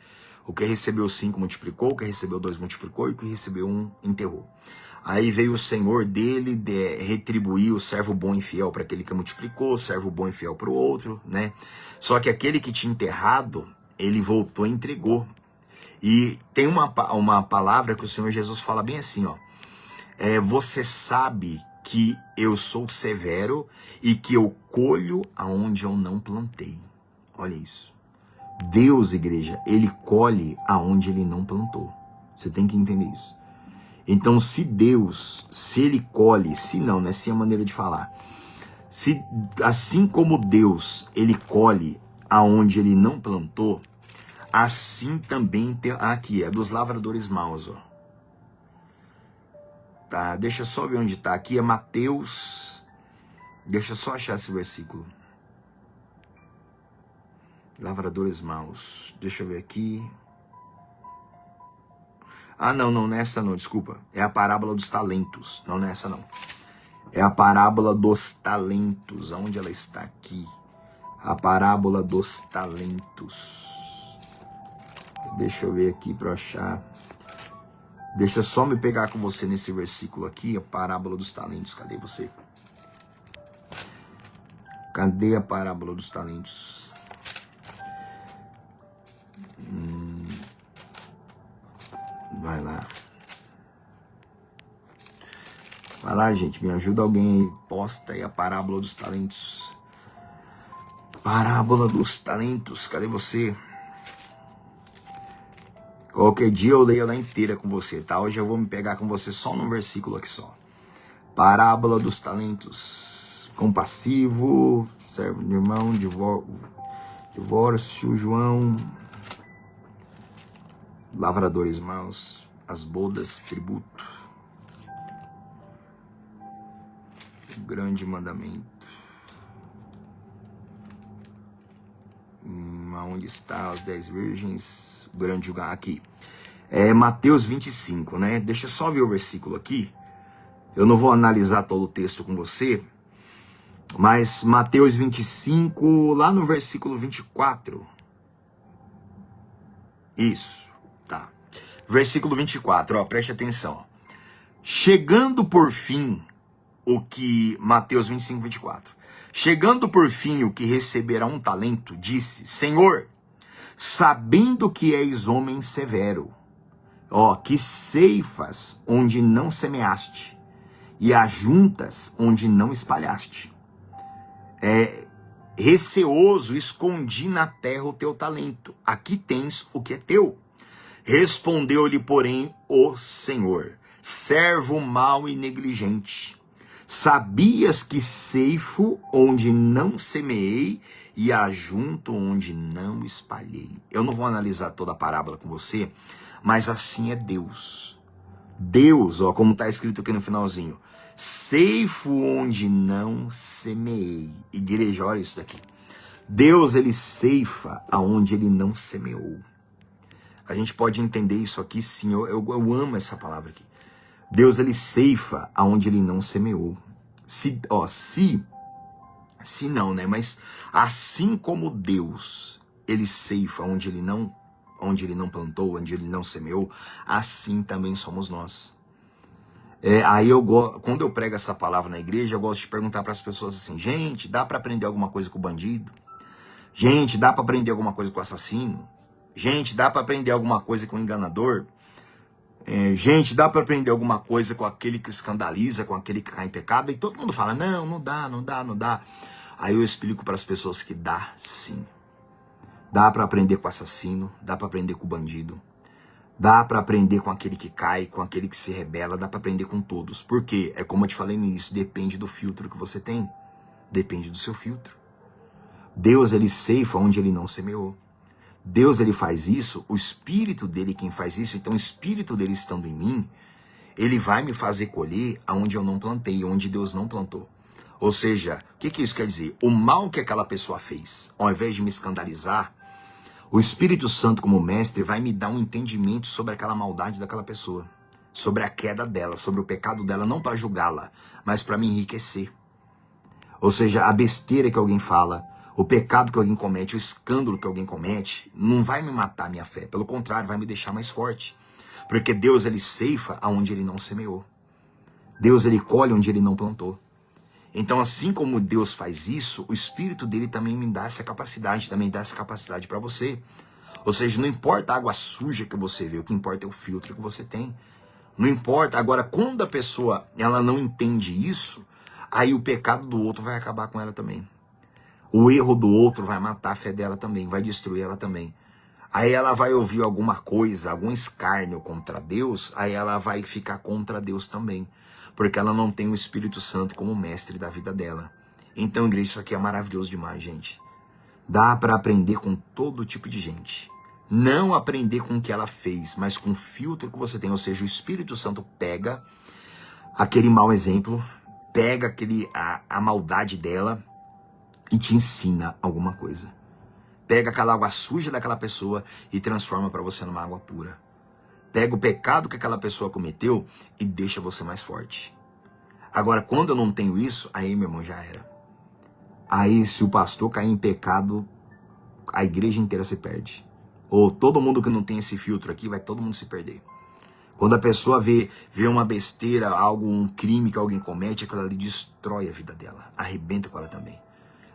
O que recebeu 5 multiplicou, o que recebeu 2 multiplicou e o que recebeu 1 enterrou. Aí veio o senhor dele retribuir o servo bom e fiel para aquele que multiplicou, o servo bom e fiel para o outro, né? Só que aquele que tinha enterrado, ele voltou e entregou. E tem uma palavra que o Senhor Jesus fala bem assim, ó. Você sabe que eu sou severo e que eu colho aonde eu não plantei. Olha isso. Deus, igreja, ele colhe aonde ele não plantou. Você tem que entender isso. Então, se Deus, se ele colhe, se não, né? Se é a maneira de falar. Se, assim como Deus, ele colhe aonde ele não plantou, assim também tem, aqui, é dos lavradores maus, ó. Tá, deixa eu só ver onde tá. Aqui é Mateus. Deixa eu só achar esse versículo. Lavradores maus. Deixa eu ver aqui. Ah, não é essa não, desculpa. É a parábola dos talentos. Não é essa não. É a parábola dos talentos. Aonde ela está aqui? A parábola dos talentos. Deixa eu ver aqui para achar. Deixa eu só me pegar com você nesse versículo aqui, a parábola dos talentos. Cadê você? Cadê a parábola dos talentos? Vai lá. Vai lá, gente. Me ajuda alguém aí. Posta aí a parábola dos talentos. Parábola dos talentos. Cadê você? Qualquer dia eu leio ela inteira com você, tá? Hoje eu vou me pegar com você só num versículo aqui só. Parábola dos talentos. Compassivo, servo de irmão, divórcio, João. Lavradores maus, as bodas, tributo. O grande mandamento. Onde está as 10 virgens? O grande julgar aqui. É Mateus 25, né? Deixa eu só ver o versículo aqui. Eu não vou analisar todo o texto com você, mas Mateus 25, lá no versículo 24. Isso, tá. Versículo 24, ó, preste atenção. Chegando por fim, o que... Mateus 25, 24. Chegando por fim o que recebera um talento, disse: Senhor, sabendo que és homem severo, ó, que ceifas onde não semeaste, e ajuntas onde não espalhaste. Receoso, escondi na terra o teu talento. Aqui tens o que é teu. Respondeu-lhe, porém, o Senhor: servo mau e negligente. Sabias que ceifo onde não semeei e ajunto onde não espalhei. Eu não vou analisar toda a parábola com você, mas assim é Deus. Deus, ó, como está escrito aqui no finalzinho. Ceifo onde não semeei. Igreja, olha isso daqui. Deus, ele ceifa aonde ele não semeou. A gente pode entender isso aqui, sim. Eu amo essa palavra aqui. Deus, ele ceifa aonde ele não semeou. Se não, né? Mas assim como Deus, ele ceifa onde ele não plantou, onde ele não semeou, assim também somos nós. Quando eu prego essa palavra na igreja, eu gosto de perguntar para as pessoas assim: gente, dá para aprender alguma coisa com o bandido? Gente, dá para aprender alguma coisa com o assassino? Gente, dá para aprender alguma coisa com o enganador? Gente, dá para aprender alguma coisa com aquele que escandaliza, com aquele que cai em pecado? E todo mundo fala: não dá. Aí eu explico para as pessoas que dá sim. Dá para aprender com o assassino, dá para aprender com o bandido, dá para aprender com aquele que cai, com aquele que se rebela, dá para aprender com todos. Por quê? É como eu te falei no início, depende do filtro que você tem. Depende do seu filtro. Deus, ele ceifa onde ele não semeou. Deus, ele faz isso, o Espírito dele quem faz isso, então o Espírito dele estando em mim, ele vai me fazer colher aonde eu não plantei, onde Deus não plantou. Ou seja, o que isso quer dizer? O mal que aquela pessoa fez, ao invés de me escandalizar, o Espírito Santo como mestre vai me dar um entendimento sobre aquela maldade daquela pessoa, sobre a queda dela, sobre o pecado dela, não para julgá-la, mas para me enriquecer. Ou seja, a besteira que alguém fala, o pecado que alguém comete, o escândalo que alguém comete, não vai me matar a minha fé. Pelo contrário, vai me deixar mais forte. Porque Deus, ele ceifa aonde ele não semeou. Deus, ele colhe onde ele não plantou. Então, assim como Deus faz isso, o Espírito dele também me dá essa capacidade, também dá essa capacidade para você. Ou seja, não importa a água suja que você vê, o que importa é o filtro que você tem. Não importa. Agora, quando a pessoa ela não entende isso, aí o pecado do outro vai acabar com ela também. O erro do outro vai matar a fé dela também, vai destruir ela também. Aí ela vai ouvir alguma coisa, algum escárnio contra Deus, aí ela vai ficar contra Deus também. Porque ela não tem o Espírito Santo como mestre da vida dela. Então, igreja, isso aqui é maravilhoso demais, gente. Dá para aprender com todo tipo de gente. Não aprender com o que ela fez, mas com o filtro que você tem. Ou seja, o Espírito Santo pega aquele mau exemplo, pega a maldade dela e te ensina alguma coisa. Pega aquela água suja daquela pessoa e transforma para você numa água pura. Pega o pecado que aquela pessoa cometeu e deixa você mais forte. Agora, quando eu não tenho isso, aí, meu irmão, já era. Aí, se o pastor cair em pecado, a igreja inteira se perde. Ou todo mundo que não tem esse filtro aqui, vai todo mundo se perder. Quando a pessoa vê uma besteira, um crime que alguém comete, aquilo ali destrói a vida dela. Arrebenta com ela também.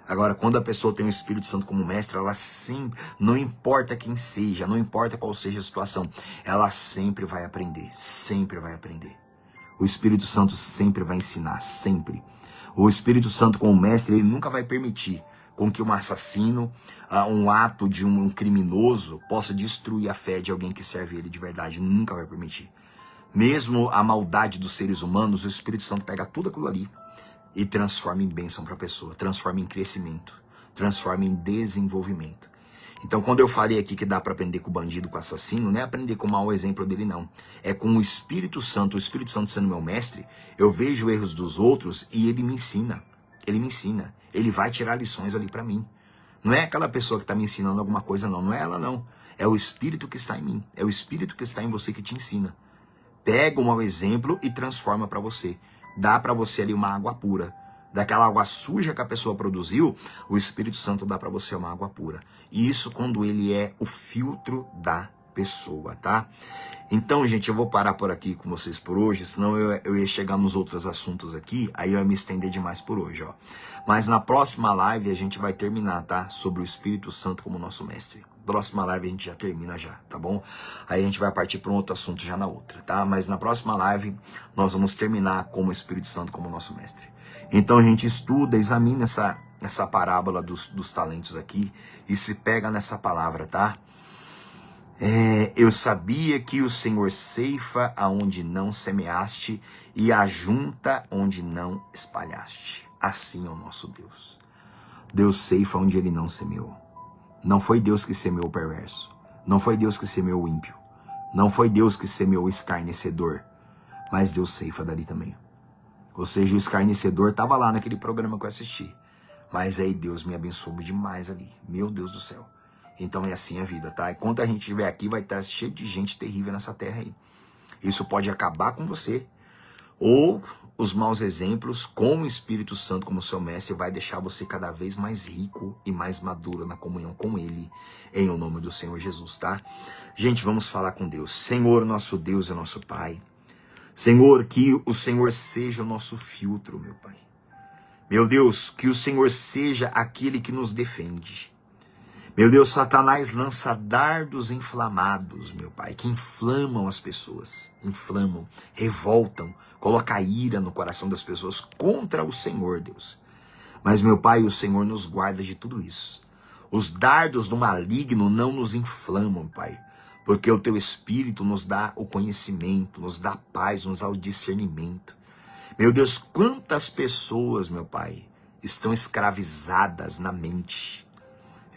Agora, quando a pessoa tem o Espírito Santo como mestre, ela sempre, não importa quem seja, não importa qual seja a situação, ela sempre vai aprender, sempre vai aprender. O Espírito Santo sempre vai ensinar, sempre. O Espírito Santo como mestre, ele nunca vai permitir com que um assassino, um ato de um criminoso, possa destruir a fé de alguém que serve ele de verdade, nunca vai permitir. Mesmo a maldade dos seres humanos, o Espírito Santo pega tudo aquilo ali e transforma em bênção para a pessoa, transforma em crescimento, transforma em desenvolvimento. Então, quando eu falei aqui que dá para aprender com o bandido, com o assassino, não é aprender com o mau exemplo dele, não. É com o Espírito Santo sendo meu mestre, eu vejo erros dos outros e ele me ensina. Ele me ensina. Ele vai tirar lições ali para mim. Não é aquela pessoa que está me ensinando alguma coisa, não. Não é ela, não. É o Espírito que está em mim. É o Espírito que está em você que te ensina. Pega um mau exemplo e transforma para você. Dá para você ali uma água pura. Daquela água suja que a pessoa produziu, o Espírito Santo dá para você uma água pura. E isso quando ele é o filtro da pessoa, tá? Então, gente, eu vou parar por aqui com vocês por hoje, senão eu ia chegar nos outros assuntos aqui, aí eu ia me estender demais por hoje, ó. Mas na próxima live a gente vai terminar, tá? Sobre o Espírito Santo como nosso mestre. Próxima live a gente já termina já, tá bom? Aí a gente vai partir para um outro assunto já na outra, tá? Mas na próxima live nós vamos terminar com o Espírito Santo como nosso mestre. Então a gente estuda, examina essa parábola dos talentos aqui e se pega nessa palavra, tá? Eu sabia que o Senhor ceifa aonde não semeaste e ajunta onde não espalhaste. Assim é o nosso Deus. Deus ceifa onde ele não semeou. Não foi Deus que semeou o perverso. Não foi Deus que semeou o ímpio. Não foi Deus que semeou o escarnecedor. Mas Deus ceifa dali também. Ou seja, o escarnecedor estava lá naquele programa que eu assisti. Mas aí Deus me abençoou demais ali. Meu Deus do céu. Então é assim a vida, tá? Enquanto a gente estiver aqui, vai estar cheio de gente terrível nessa terra aí. Isso pode acabar com você. Ou os maus exemplos, com o Espírito Santo como seu mestre, vai deixar você cada vez mais rico e mais maduro na comunhão com Ele, em o nome do Senhor Jesus, tá? Gente, vamos falar com Deus. Senhor, nosso Deus e nosso Pai. Senhor, que o Senhor seja o nosso filtro, meu Pai. Meu Deus, que o Senhor seja aquele que nos defende. Meu Deus, Satanás lança dardos inflamados, meu Pai, que inflamam as pessoas, inflamam, revoltam, coloca ira no coração das pessoas contra o Senhor, Deus. Mas, meu Pai, o Senhor nos guarda de tudo isso. Os dardos do maligno não nos inflamam, Pai, porque o Teu Espírito nos dá o conhecimento, nos dá a paz, nos dá o discernimento. Meu Deus, quantas pessoas, meu Pai, estão escravizadas na mente,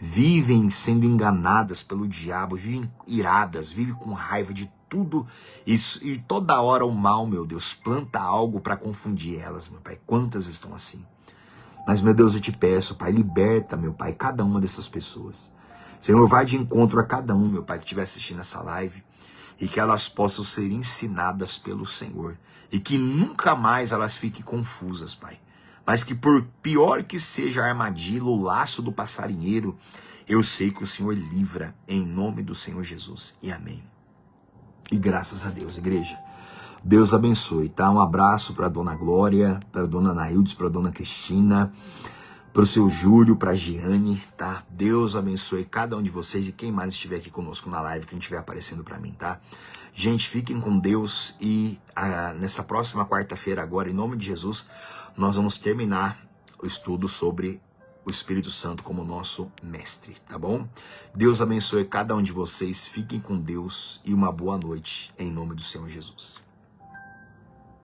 vivem sendo enganadas pelo diabo, vivem iradas, vivem com raiva de tudo isso, e toda hora o mal, meu Deus, planta algo para confundir elas, meu Pai. Quantas estão assim? Mas, meu Deus, eu te peço, Pai, liberta, meu Pai, cada uma dessas pessoas. Senhor, vai de encontro a cada um, meu Pai, que estiver assistindo essa live, e que elas possam ser ensinadas pelo Senhor, e que nunca mais elas fiquem confusas, Pai. Mas que por pior que seja a armadilha, o laço do passarinheiro, eu sei que o Senhor livra, em nome do Senhor Jesus. E amém. E graças a Deus, igreja. Deus abençoe, tá? Um abraço para a Dona Glória, para a Dona Naildes, para a Dona Cristina, para o seu Júlio, para a Giane, tá? Deus abençoe cada um de vocês e quem mais estiver aqui conosco na live, que não estiver aparecendo para mim, tá? Gente, fiquem com Deus e nessa próxima quarta-feira agora, em nome de Jesus, nós vamos terminar o estudo sobre o Espírito Santo como nosso mestre, tá bom? Deus abençoe cada um de vocês, fiquem com Deus e uma boa noite, em nome do Senhor Jesus.